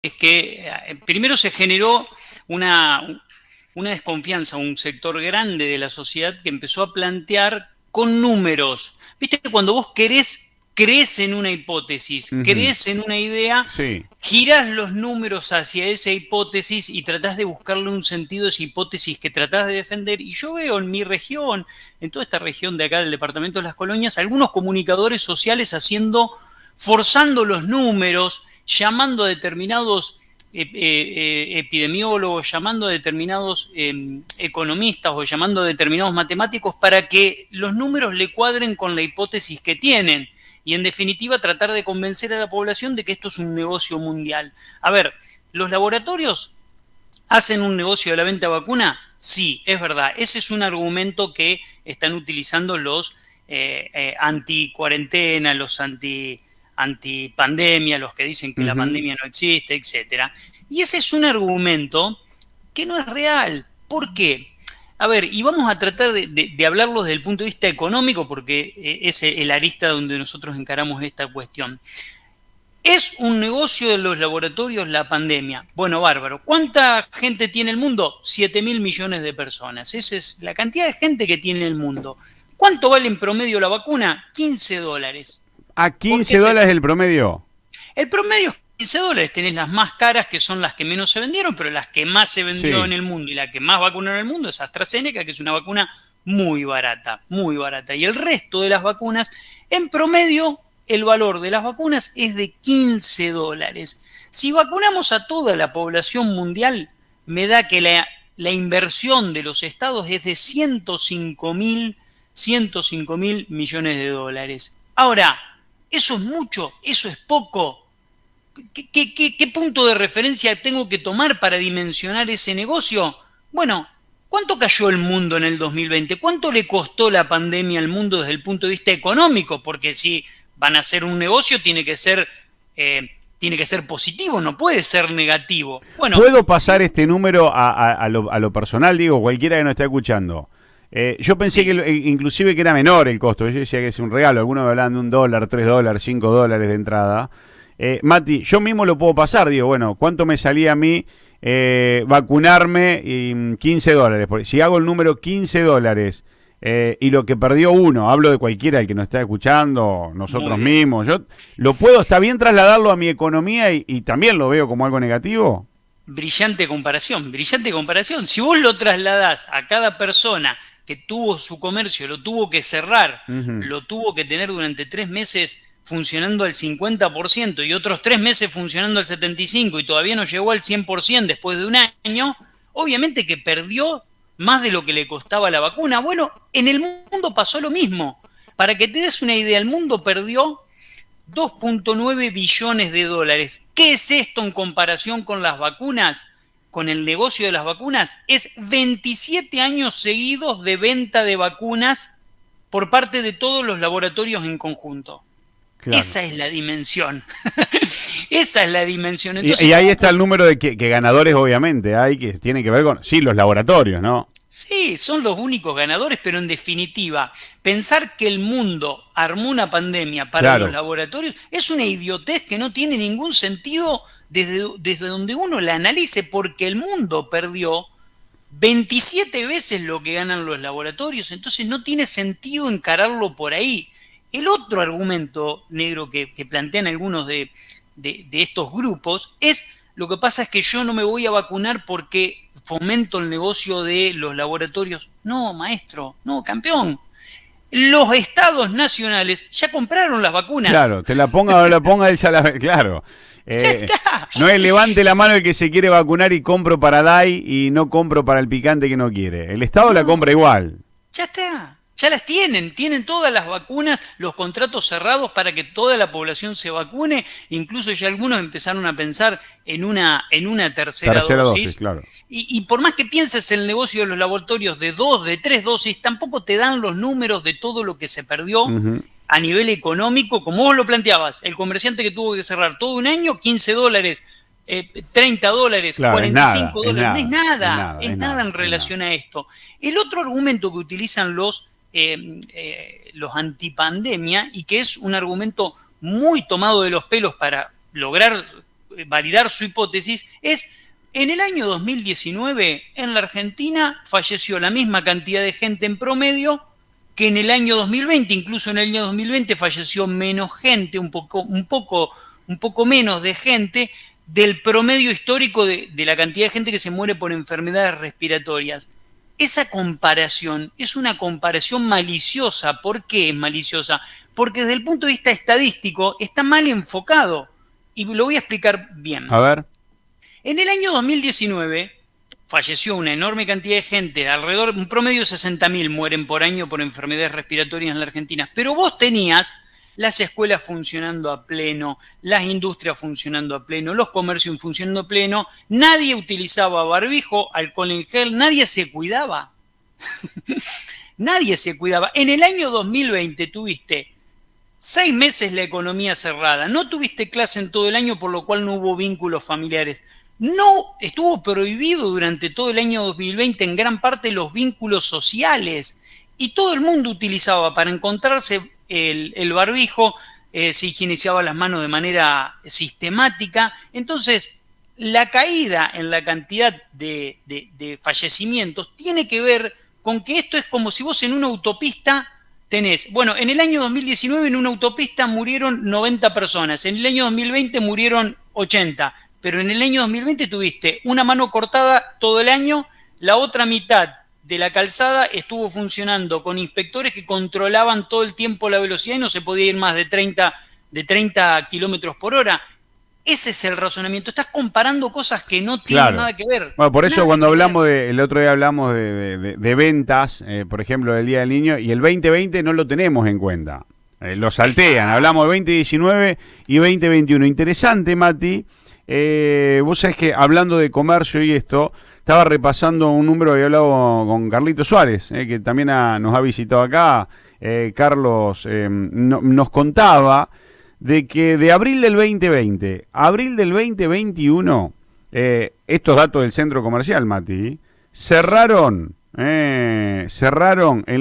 es que primero se generó una, una desconfianza, un sector grande de la sociedad que empezó a plantear con números. ¿Viste? Cuando vos crees en una hipótesis, Ujú. crees en una idea, Sí. girás los números hacia esa hipótesis y tratás de buscarle un sentido a esa hipótesis que tratás de defender. Y yo veo en mi región, en toda esta región de acá del departamento de las Colonias, algunos comunicadores sociales forzando los números, llamando a determinados epidemiólogos, llamando a determinados economistas o llamando a determinados matemáticos para que los números le cuadren con la hipótesis que tienen y en definitiva tratar de convencer a la población de que esto es un negocio mundial. A ver, ¿los laboratorios hacen un negocio de la venta de vacuna? Sí, es verdad. Ese es un argumento que están utilizando los anti-cuarentena, los antipandemia, los que dicen que la Ujú. pandemia no existe, etcétera. Y ese es un argumento que no es real. ¿Por qué? A ver, y vamos a tratar de hablarlo desde el punto de vista económico, porque es el arista donde nosotros encaramos esta cuestión. ¿Es un negocio de los laboratorios la pandemia? Bueno, bárbaro. ¿Cuánta gente tiene el mundo? 7.000 millones de personas. Esa es la cantidad de gente que tiene el mundo. ¿Cuánto vale en promedio la vacuna? $15. ¿A ¿Por 15 qué te... dólares el promedio? El promedio es $15. Tenés las más caras, que son las que menos se vendieron, pero las que más se vendió en Sí. el mundo y la que más vacunó en el mundo es AstraZeneca, que es una vacuna muy barata, muy barata. Y el resto de las vacunas, en promedio, el valor de las vacunas es de $15. Si vacunamos a toda la población mundial, me da que la inversión de los estados es de 105 mil millones de dólares. Ahora, ¿eso es mucho? ¿Eso es poco? ¿Qué punto de referencia tengo que tomar para dimensionar ese negocio? Bueno, ¿cuánto cayó el mundo en el 2020? ¿Cuánto le costó la pandemia al mundo desde el punto de vista económico? Porque si van a hacer un negocio, tiene que ser positivo, no puede ser negativo. Bueno, ¿Puedo pasar este número a lo personal, digo, cualquiera que nos está escuchando? Yo pensé que sí, inclusive que era menor el costo. Yo decía que es un regalo. Algunos me hablaban de $1, $3, $5 de entrada. Mati, yo mismo lo puedo pasar. Digo, bueno, ¿cuánto me salía a mí vacunarme? Y, $15. Porque si hago el número $15 y lo que perdió uno, hablo de cualquiera el que nos está escuchando, muy nosotros bien. mismos, yo lo puedo, está bien trasladarlo a mi economía y también lo veo como algo negativo. Brillante comparación, brillante comparación. Si vos lo trasladás a cada persona que tuvo su comercio, lo tuvo que cerrar, Ujú. lo tuvo que tener durante 3 meses funcionando al 50% y otros 3 meses funcionando al 75% y todavía no llegó al 100% después de un año, obviamente que perdió más de lo que le costaba la vacuna. Bueno, en el mundo pasó lo mismo. Para que te des una idea, el mundo perdió 2,9 billones de dólares. ¿Qué es esto en comparación con las vacunas? Con el negocio de las vacunas. Es 27 años seguidos de venta de vacunas por parte de todos los laboratorios en conjunto. Claro. Esa es la dimensión. Esa es la dimensión. Y Entonces, ahí ¿cómo está el número de que ganadores, obviamente, hay que tiene que ver con, sí, los laboratorios, ¿no? Sí, son los únicos ganadores, pero en definitiva, pensar que el mundo armó una pandemia para los Claro. laboratorios es una idiotez que no tiene ningún sentido desde donde uno la analice, porque el mundo perdió 27 veces lo que ganan los laboratorios, entonces no tiene sentido encararlo por ahí. El otro argumento negro que plantean algunos de estos grupos es: lo que pasa es que yo no me voy a vacunar porque fomento el negocio de los laboratorios. No, maestro, no, campeón. Los estados nacionales ya compraron las vacunas. Claro, te la ponga o no la ponga, él ya la ve. Claro. Ya Eh, está. no es levante la mano el que se quiere vacunar y compro para DAI y no compro para el picante que no quiere. El Estado la compra No, igual. ya está. Ya las tienen todas las vacunas, los contratos cerrados para que toda la población se vacune. Incluso ya algunos empezaron a pensar en una tercera Tercera dosis, dosis. claro. Y por más que pienses en el negocio de los laboratorios de 2, de 3 dosis, tampoco te dan los números de todo lo que se perdió Ujú. a nivel económico, como vos lo planteabas. El comerciante que tuvo que cerrar todo un año, $15, $30, Claro, es nada, es $45, no nada, es nada, es es nada nada, en es nada. relación a esto. El otro argumento que utilizan los antipandemia y que es un argumento muy tomado de los pelos para lograr validar su hipótesis, es en el año 2019 en la Argentina falleció la misma cantidad de gente en promedio que en el año 2020, incluso en el año 2020 falleció menos gente, un poco menos de gente del promedio histórico de la cantidad de gente que se muere por enfermedades respiratorias. Esa comparación es una comparación maliciosa. ¿Por qué es maliciosa? Porque desde el punto de vista estadístico está mal enfocado. Y lo voy a explicar bien. A ver. En el año 2019 falleció una enorme cantidad de gente, alrededor, un promedio de 60.000 mueren por año por enfermedades respiratorias en la Argentina. Pero vos tenías las escuelas funcionando a pleno, las industrias funcionando a pleno, los comercios funcionando a pleno, nadie utilizaba barbijo, alcohol en gel, nadie se cuidaba. Nadie se cuidaba. En el año 2020 tuviste 6 meses la economía cerrada, no tuviste clase en todo el año, por lo cual no hubo vínculos familiares. No, estuvo prohibido durante todo el año 2020 en gran parte los vínculos sociales y todo el mundo utilizaba para encontrarse el barbijo, se higienizaba las manos de manera sistemática. Entonces, la caída en la cantidad de fallecimientos tiene que ver con que esto es como si vos en una autopista tenés, bueno, en el año 2019 en una autopista murieron 90 personas, en el año 2020 murieron 80, pero en el año 2020 tuviste una mano cortada todo el año, la otra mitad de la calzada estuvo funcionando con inspectores que controlaban todo el tiempo la velocidad y no se podía ir más de 30 kilómetros por hora. Ese es el razonamiento. Estás comparando cosas que no tienen nada que ver. Bueno, por eso nada cuando hablamos el otro día hablamos de ventas, por ejemplo, del Día del Niño, y el 2020 no lo tenemos en cuenta. Lo saltean. Exacto. Hablamos de 2019 y 2021. Interesante, Mati. Vos sabés que hablando de comercio y esto, estaba repasando un número que había hablado con Carlito Suárez, que también nos ha visitado acá. Carlos nos contaba de que de abril del 2020 a abril del 2021, estos datos del centro comercial, Mati, cerraron en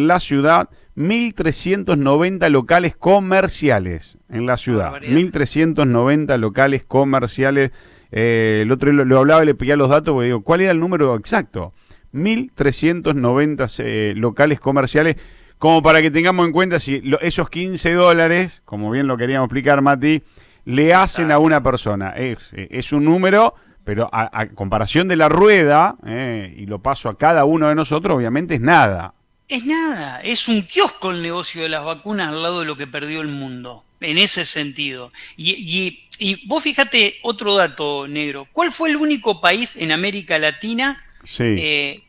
la ciudad 1.390 locales comerciales en la ciudad. 1.390 locales comerciales. El otro lo hablaba y le pedía los datos porque digo, ¿cuál era el número exacto? 1.390 locales comerciales, como para que tengamos en cuenta si esos $15, como bien lo queríamos explicar, Mati, le hacen a una persona. Es un número, pero a comparación de la rueda, y lo paso a cada uno de nosotros, obviamente es nada. Es nada, es un kiosco el negocio de las vacunas al lado de lo que perdió el mundo, en ese sentido. Y vos fíjate otro dato, Negro. ¿Cuál fue el único país en América Latina que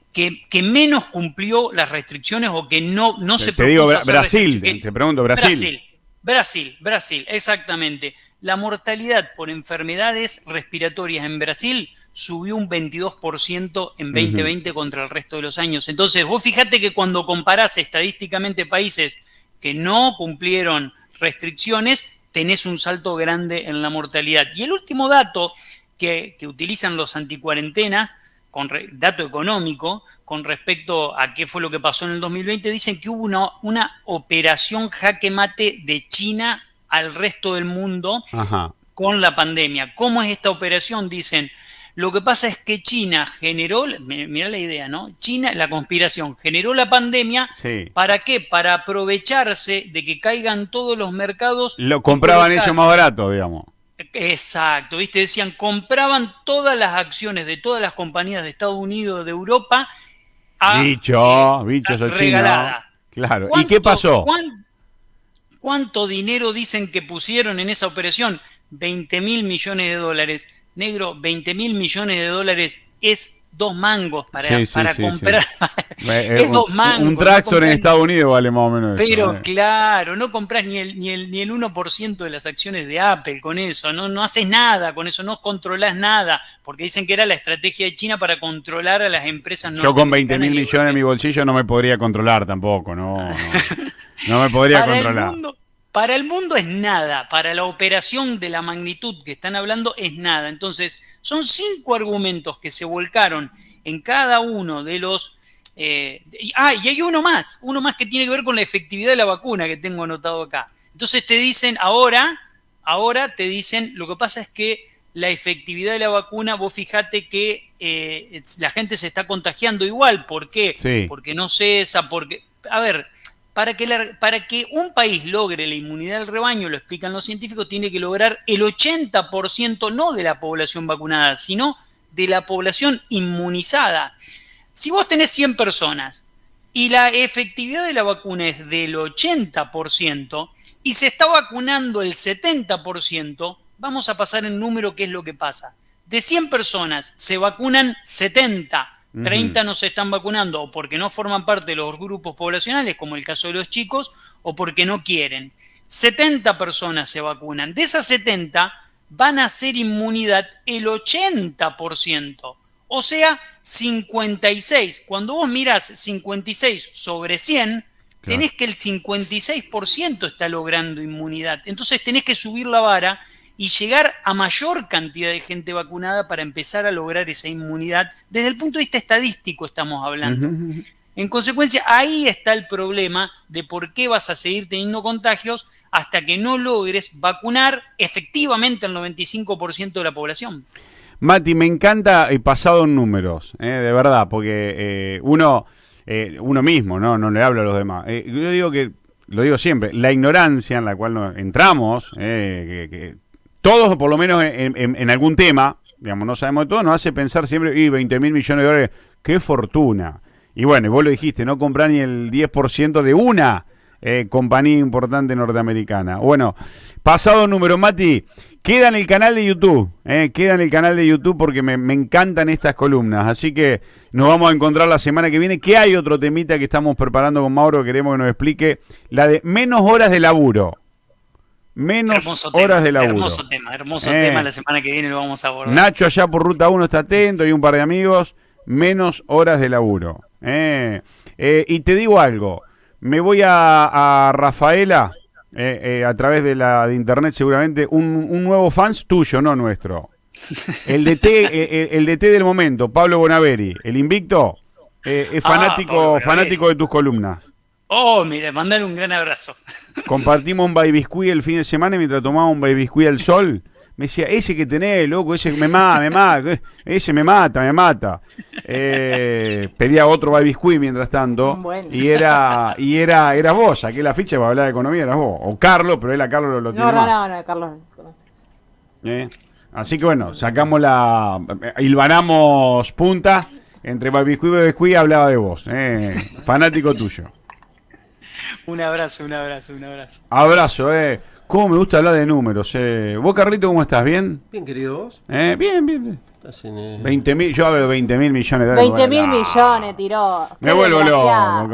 menos cumplió las restricciones o que no se propuso? Te digo, Brasil, te pregunto, Brasil. Brasil, exactamente. La mortalidad por enfermedades respiratorias en Brasil subió un 22% en 2020 contra el resto de los años. Entonces, vos fíjate que cuando comparás estadísticamente países que no cumplieron restricciones, tenés un salto grande en la mortalidad. Y el último dato que utilizan los anticuarentenas, dato económico, con respecto a qué fue lo que pasó en el 2020, dicen que hubo una operación jaque mate de China al resto del mundo con la pandemia. ¿Cómo es esta operación? Dicen, lo que pasa es que China generó, mirá la idea, ¿no? China, la conspiración, generó la pandemia, ¿para qué? Para aprovecharse de que caigan todos los mercados. Lo compraban ellos más barato, digamos. Exacto, ¿viste? Decían, compraban todas las acciones de todas las compañías de Estados Unidos, de Europa, bicho regalada. Chino. Claro. ¿Y qué pasó? ¿Cuánto dinero dicen que pusieron en esa operación? 20.000 millones de dólares. Negro, 20.000 millones de dólares es 2 mangos para comprar. Sí. Es 2 mangos. Un tractor en Estados Unidos vale más o menos pero eso. Claro, no compras ni el 1% de las acciones de Apple con eso. No haces nada con eso, no controlás nada. Porque dicen que era la estrategia de China para controlar a las empresas norteamericanas. Yo con 20.000 millones en mi bolsillo no me podría controlar tampoco, no me podría controlar. Para el mundo es nada, para la operación de la magnitud que están hablando es nada. Entonces, son 5 argumentos que se volcaron en cada uno de los... y hay uno más que tiene que ver con la efectividad de la vacuna que tengo anotado acá. Entonces te dicen, ahora te dicen, lo que pasa es que la efectividad de la vacuna, vos fijate que la gente se está contagiando igual. ¿Por qué? Sí. Porque no cesa, porque... A ver, para que un país logre la inmunidad del rebaño, lo explican los científicos, tiene que lograr el 80% no de la población vacunada, sino de la población inmunizada. Si vos tenés 100 personas y la efectividad de la vacuna es del 80% y se está vacunando el 70%, vamos a pasar en número qué es lo que pasa. De 100 personas se vacunan 70, 30 no se están vacunando o porque no forman parte de los grupos poblacionales, como el caso de los chicos, o porque no quieren. 70 personas se vacunan. De esas 70 van a hacer inmunidad el 80%. O sea, 56. Cuando vos mirás 56 sobre 100, tenés que el 56% está logrando inmunidad. Entonces tenés que subir la vara y llegar a mayor cantidad de gente vacunada para empezar a lograr esa inmunidad. Desde el punto de vista estadístico estamos hablando. En consecuencia, ahí está el problema de por qué vas a seguir teniendo contagios hasta que no logres vacunar efectivamente al 95% de la población. Mati, me encanta pasado en números, de verdad, porque uno mismo, no le habla a los demás. Yo digo que, lo digo siempre, la ignorancia en la cual entramos, que todos, por lo menos en algún tema, digamos, no sabemos de todo, nos hace pensar siempre, 20 mil millones de dólares, qué fortuna. Y bueno, vos lo dijiste, no comprar ni el 10% de una compañía importante norteamericana. Bueno, pasado número, Mati, queda en el canal de YouTube, queda en el canal de YouTube porque me encantan estas columnas, así que nos vamos a encontrar la semana que viene, que hay otro temita que estamos preparando con Mauro, queremos que nos explique, la de menos horas de laburo. Menos hermoso horas tema, de laburo. Hermoso tema, la semana que viene lo vamos a abordar. Nacho allá por Ruta 1 está atento y un par de amigos, menos horas de laburo. Y te digo algo, me voy a Rafaela, a través de internet seguramente, un nuevo fans tuyo, no nuestro. El DT del momento, Pablo Bonaveri, el invicto, es fanático de tus columnas. Oh, mira, mandale un gran abrazo. Compartimos un baby biscuit el fin de semana y mientras tomaba un baby biscuit al sol, me decía, ese que tenés, loco, ese me mata, ese me mata. Pedía otro baby biscuit mientras tanto, bueno. y era vos, aquí la ficha para hablar de economía eras vos, o Carlos, pero él a Carlos lo tiene más. No, Carlos. Así que bueno, hilvanamos punta, entre baby biscuit y baby biscuit hablaba de vos, fanático tuyo. Un abrazo. Abrazo, ¿Cómo me gusta hablar de números? ¿Vos, Carlito, cómo estás? ¿Bien? Bien, querido, ¿vos? Bien. Estás en, 20.000, yo hablo de 20.000 millones de dólares. 20.000 millones tiró. Me vuelvo loco, Carlos.